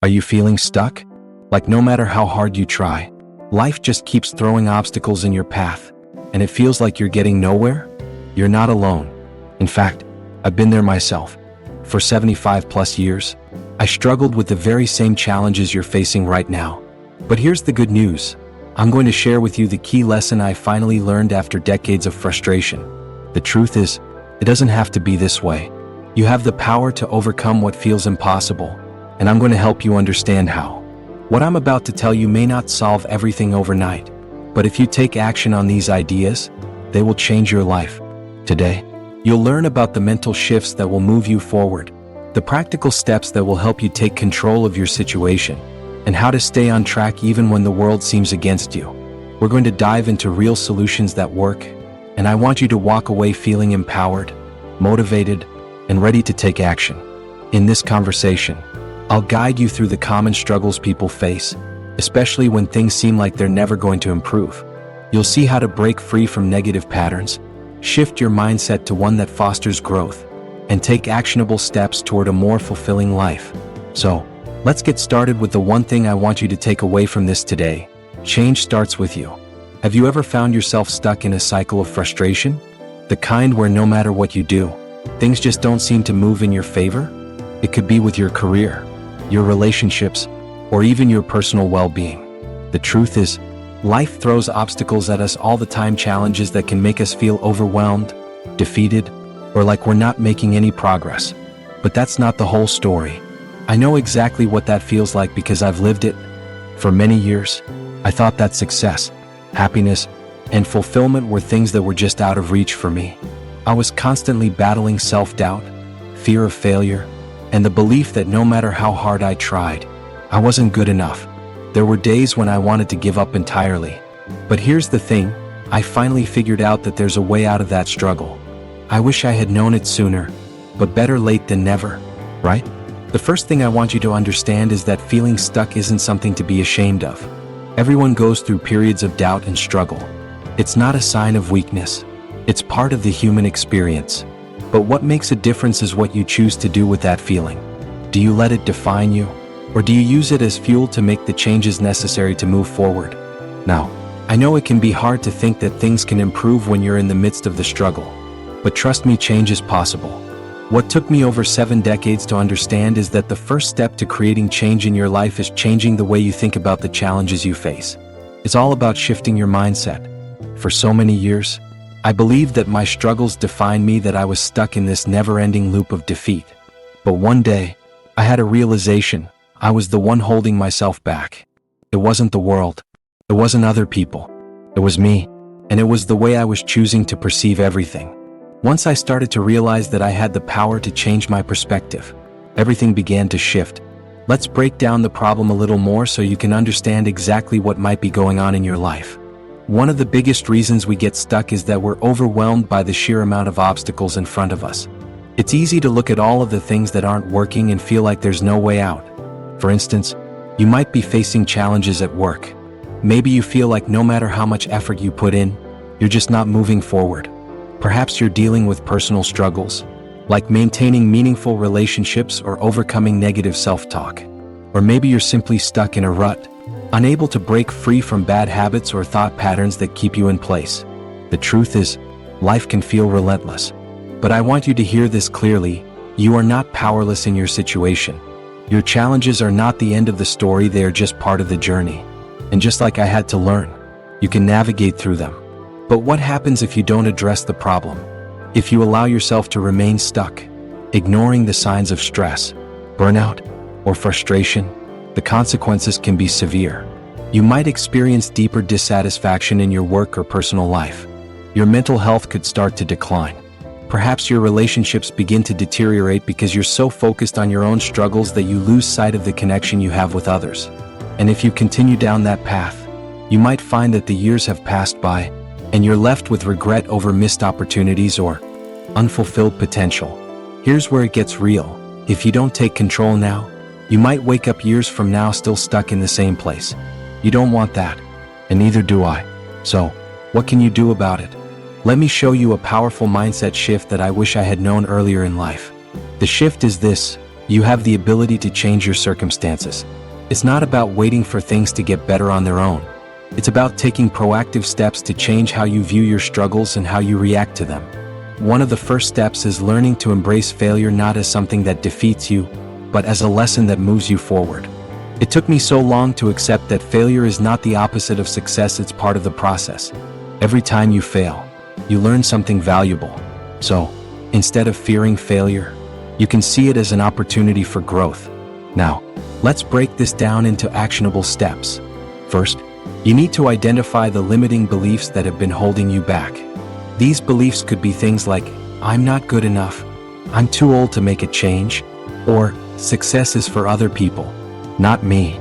Are you feeling stuck? Like no matter how hard you try, life just keeps throwing obstacles in your path, and it feels like you're getting nowhere? You're not alone. In fact, I've been there myself. For 75 plus years, I struggled with the very same challenges you're facing right now. But here's the good news. I'm going to share with you the key lesson I finally learned after decades of frustration. The truth is, it doesn't have to be this way. You have the power to overcome what feels impossible, and I'm going to help you understand how. What I'm about to tell you may not solve everything overnight, but if you take action on these ideas, they will change your life. Today, you'll learn about the mental shifts that will move you forward, the practical steps that will help you take control of your situation, and how to stay on track even when the world seems against you. We're going to dive into real solutions that work, and I want you to walk away feeling empowered, motivated, and ready to take action. In this conversation, I'll guide you through the common struggles people face, especially when things seem like they're never going to improve. You'll see how to break free from negative patterns, shift your mindset to one that fosters growth, and take actionable steps toward a more fulfilling life. So, let's get started with the one thing I want you to take away from this today. Change starts with you. Have you ever found yourself stuck in a cycle of frustration? The kind where no matter what you do, things just don't seem to move in your favor? It could be with your career, your relationships, or even your personal well-being. The truth is, life throws obstacles at us all the time, challenges that can make us feel overwhelmed, defeated, or like we're not making any progress. But that's not the whole story. I know exactly what that feels like because I've lived it. For many years, I thought that success, happiness, and fulfillment were things that were just out of reach for me. I was constantly battling self-doubt, fear of failure, and the belief that no matter how hard I tried, I wasn't good enough. There were days when I wanted to give up entirely. But here's the thing, I finally figured out that there's a way out of that struggle. I wish I had known it sooner, but better late than never, right? The first thing I want you to understand is that feeling stuck isn't something to be ashamed of. Everyone goes through periods of doubt and struggle. It's not a sign of weakness. It's part of the human experience. But what makes a difference is what you choose to do with that feeling. Do you let it define you, or do you use it as fuel to make the changes necessary to move forward? Now, I know it can be hard to think that things can improve when you're in the midst of the struggle. But trust me, change is possible. What took me over 7 decades to understand is that the first step to creating change in your life is changing the way you think about the challenges you face. It's all about shifting your mindset. For so many years, I believed that my struggles defined me, that I was stuck in this never-ending loop of defeat. But one day, I had a realization. I was the one holding myself back. It wasn't the world. It wasn't other people. It was me. And it was the way I was choosing to perceive everything. Once I started to realize that I had the power to change my perspective, everything began to shift. Let's break down the problem a little more so you can understand exactly what might be going on in your life. One of the biggest reasons we get stuck is that we're overwhelmed by the sheer amount of obstacles in front of us. It's easy to look at all of the things that aren't working and feel like there's no way out. For instance, you might be facing challenges at work. Maybe you feel like no matter how much effort you put in, you're just not moving forward. Perhaps you're dealing with personal struggles, like maintaining meaningful relationships or overcoming negative self-talk. Or maybe you're simply stuck in a rut, unable to break free from bad habits or thought patterns that keep you in place. The truth is, life can feel relentless. But I want you to hear this clearly, you are not powerless in your situation. Your challenges are not the end of the story, they are just part of the journey. And just like I had to learn, you can navigate through them. But what happens if you don't address the problem? If you allow yourself to remain stuck, ignoring the signs of stress, burnout, or frustration, the consequences can be severe. You might experience deeper dissatisfaction in your work or personal life. Your mental health could start to decline. Perhaps your relationships begin to deteriorate because you're so focused on your own struggles that you lose sight of the connection you have with others. And if you continue down that path, you might find that the years have passed by, and you're left with regret over missed opportunities or unfulfilled potential. Here's where it gets real. If you don't take control now, you might wake up years from now still stuck in the same place. You don't want that, and neither do I. So, what can you do about it? Let me show you a powerful mindset shift that I wish I had known earlier in life. The shift is this: You have the ability to change your circumstances. It's not about waiting for things to get better on their own. It's about taking proactive steps to change how you view your struggles and how you react to them. One of the first steps is learning to embrace failure not as something that defeats you, but as a lesson that moves you forward. It took me so long to accept that failure is not the opposite of success, it's part of the process. Every time you fail, you learn something valuable. So, instead of fearing failure, you can see it as an opportunity for growth. Now, let's break this down into actionable steps. First, you need to identify the limiting beliefs that have been holding you back. These beliefs could be things like, I'm not good enough, I'm too old to make a change, or success is for other people, not me.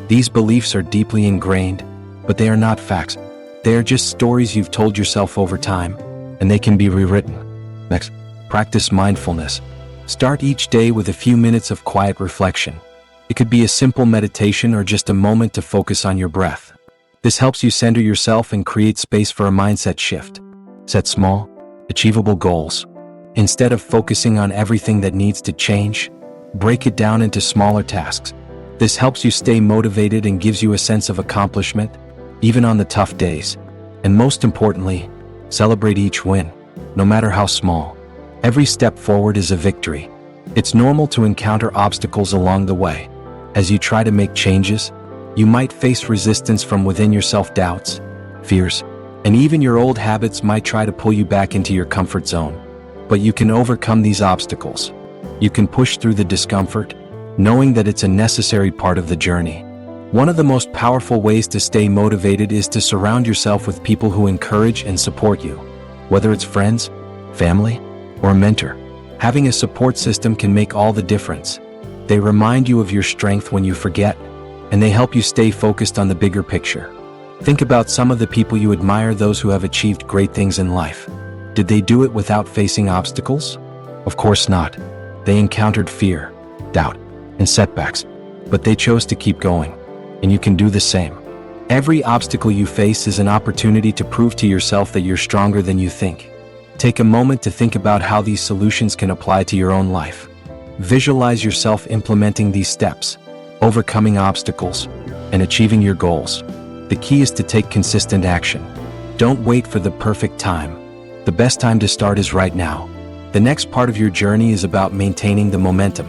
These beliefs are deeply ingrained, but they are not facts. They are just stories you've told yourself over time, and they can be rewritten. Next, practice mindfulness. Start each day with a few minutes of quiet reflection. It could be a simple meditation or just a moment to focus on your breath. This helps you center yourself and create space for a mindset shift. Set small, achievable goals. Instead of focusing on everything that needs to change, break it down into smaller tasks. This helps you stay motivated and gives you a sense of accomplishment, even on the tough days. And most importantly, celebrate each win, no matter how small. Every step forward is a victory. It's normal to encounter obstacles along the way. As you try to make changes, you might face resistance from within your self-doubts, fears, and even your old habits might try to pull you back into your comfort zone. But you can overcome these obstacles. You can push through the discomfort, knowing that it's a necessary part of the journey. One of the most powerful ways to stay motivated is to surround yourself with people who encourage and support you. Whether it's friends, family, or a mentor, having a support system can make all the difference. They remind you of your strength when you forget, and they help you stay focused on the bigger picture. Think about some of the people you admire, those who have achieved great things in life. Did they do it without facing obstacles? Of course not. They encountered fear, doubt, and setbacks, but they chose to keep going, and you can do the same. Every obstacle you face is an opportunity to prove to yourself that you're stronger than you think. Take a moment to think about how these solutions can apply to your own life. Visualize yourself implementing these steps, overcoming obstacles, and achieving your goals. The key is to take consistent action. Don't wait for the perfect time. The best time to start is right now. The next part of your journey is about maintaining the momentum.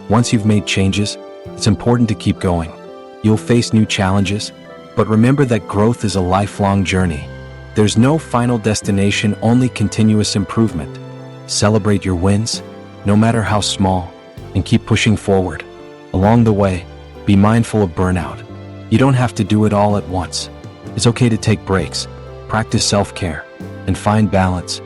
Once you've made changes, it's important to keep going. You'll face new challenges, but remember that growth is a lifelong journey. There's no final destination, only continuous improvement. Celebrate your wins, no matter how small, and keep pushing forward. Along the way, be mindful of burnout. You don't have to do it all at once. It's okay to take breaks, practice self-care, and find balance.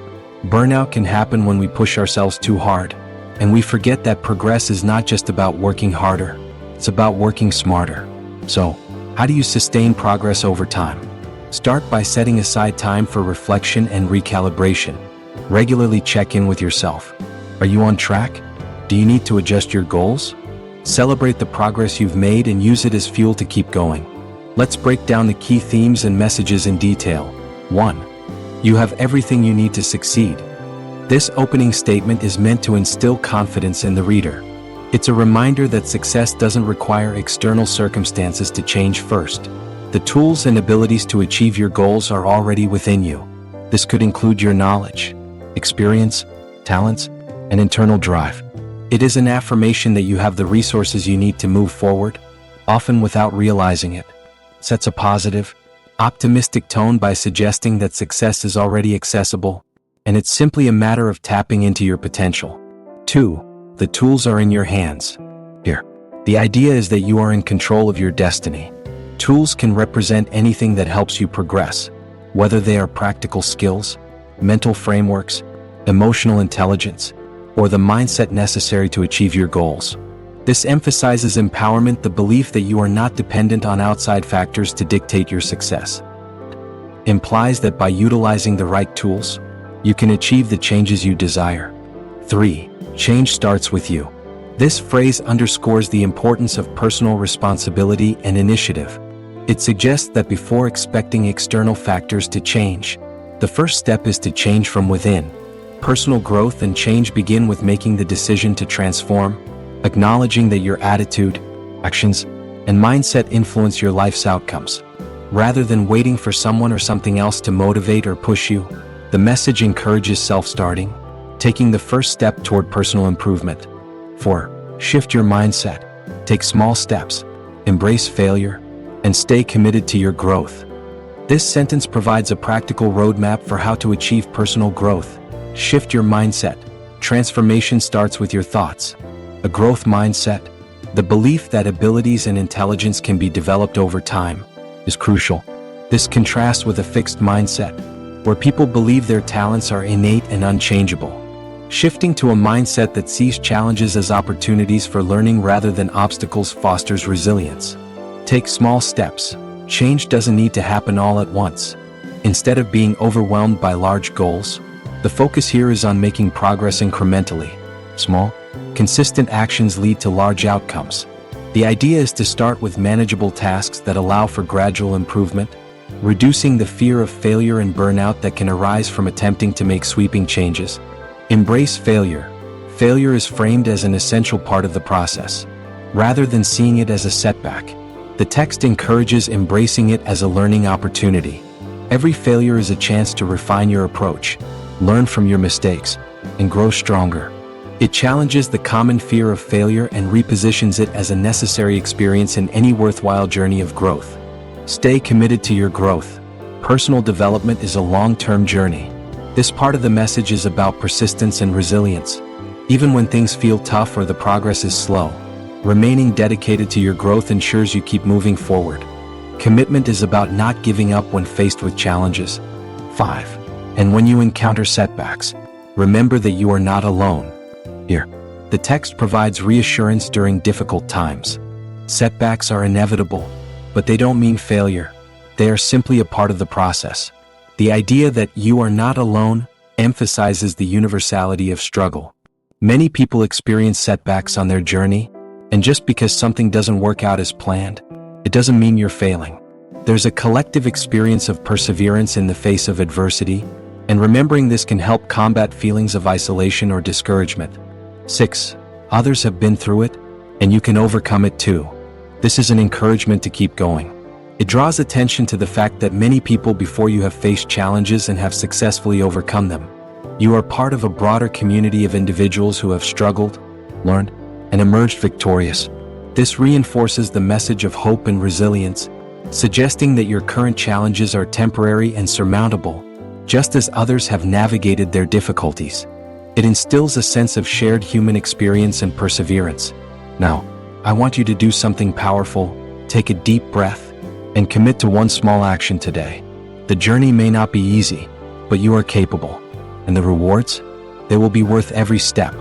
Burnout can happen when we push ourselves too hard, and we forget that progress is not just about working harder, it's about working smarter. So, how do you sustain progress over time? Start by setting aside time for reflection and recalibration. Regularly check in with yourself. Are you on track? Do you need to adjust your goals? Celebrate the progress you've made and use it as fuel to keep going. Let's break down the key themes and messages in detail. 1. You have everything you need to succeed. This opening statement is meant to instill confidence in the reader. It's a reminder that success doesn't require external circumstances to change first. The tools and abilities to achieve your goals are already within you. This could include your knowledge, experience, talents, and internal drive. It is an affirmation that you have the resources you need to move forward, often without realizing it. Sets a positive, optimistic tone by suggesting that success is already accessible, and it's simply a matter of tapping into your potential. 2. The tools are in your hands. Here, the idea is that you are in control of your destiny. Tools can represent anything that helps you progress, whether they are practical skills, mental frameworks, emotional intelligence, or the mindset necessary to achieve your goals. This emphasizes empowerment, the belief that you are not dependent on outside factors to dictate your success. Implies that by utilizing the right tools, you can achieve the changes you desire. 3. Change starts with you. This phrase underscores the importance of personal responsibility and initiative. It suggests that before expecting external factors to change, the first step is to change from within. Personal growth and change begin with making the decision to transform, acknowledging that your attitude, actions, and mindset influence your life's outcomes. Rather than waiting for someone or something else to motivate or push you, the message encourages self-starting, taking the first step toward personal improvement. 4. Shift your mindset. Take small steps, embrace failure, and stay committed to your growth. This sentence provides a practical roadmap for how to achieve personal growth. Shift your mindset. Transformation starts with your thoughts. A growth mindset, the belief that abilities and intelligence can be developed over time, is crucial. This contrasts with a fixed mindset, where people believe their talents are innate and unchangeable. Shifting to a mindset that sees challenges as opportunities for learning rather than obstacles fosters resilience. Take small steps. Change doesn't need to happen all at once. Instead of being overwhelmed by large goals, the focus here is on making progress incrementally. Small, consistent actions lead to large outcomes. The idea is to start with manageable tasks that allow for gradual improvement, reducing the fear of failure and burnout that can arise from attempting to make sweeping changes. Embrace failure. Failure is framed as an essential part of the process, rather than seeing it as a setback. The text encourages embracing it as a learning opportunity. Every failure is a chance to refine your approach, learn from your mistakes, and grow stronger. It challenges the common fear of failure and repositions it as a necessary experience in any worthwhile journey of growth. Stay committed to your growth. Personal development is a long-term journey. This part of the message is about persistence and resilience. Even when things feel tough or the progress is slow, remaining dedicated to your growth ensures you keep moving forward. Commitment is about not giving up when faced with challenges. 5. And when you encounter setbacks, remember that you are not alone. Here, the text provides reassurance during difficult times. Setbacks are inevitable, but they don't mean failure. They are simply a part of the process. The idea that you are not alone emphasizes the universality of struggle. Many people experience setbacks on their journey, and just because something doesn't work out as planned, it doesn't mean you're failing. There's a collective experience of perseverance in the face of adversity, and remembering this can help combat feelings of isolation or discouragement. 6. Others have been through it, and you can overcome it too. This is an encouragement to keep going. It draws attention to the fact that many people before you have faced challenges and have successfully overcome them. You are part of a broader community of individuals who have struggled, learned, and emerged victorious. This reinforces the message of hope and resilience, suggesting that your current challenges are temporary and surmountable, just as others have navigated their difficulties. It instills a sense of shared human experience and perseverance. Now, I want you to do something powerful. Take a deep breath and commit to one small action today. The journey may not be easy, but you are capable. And the rewards? They will be worth every step.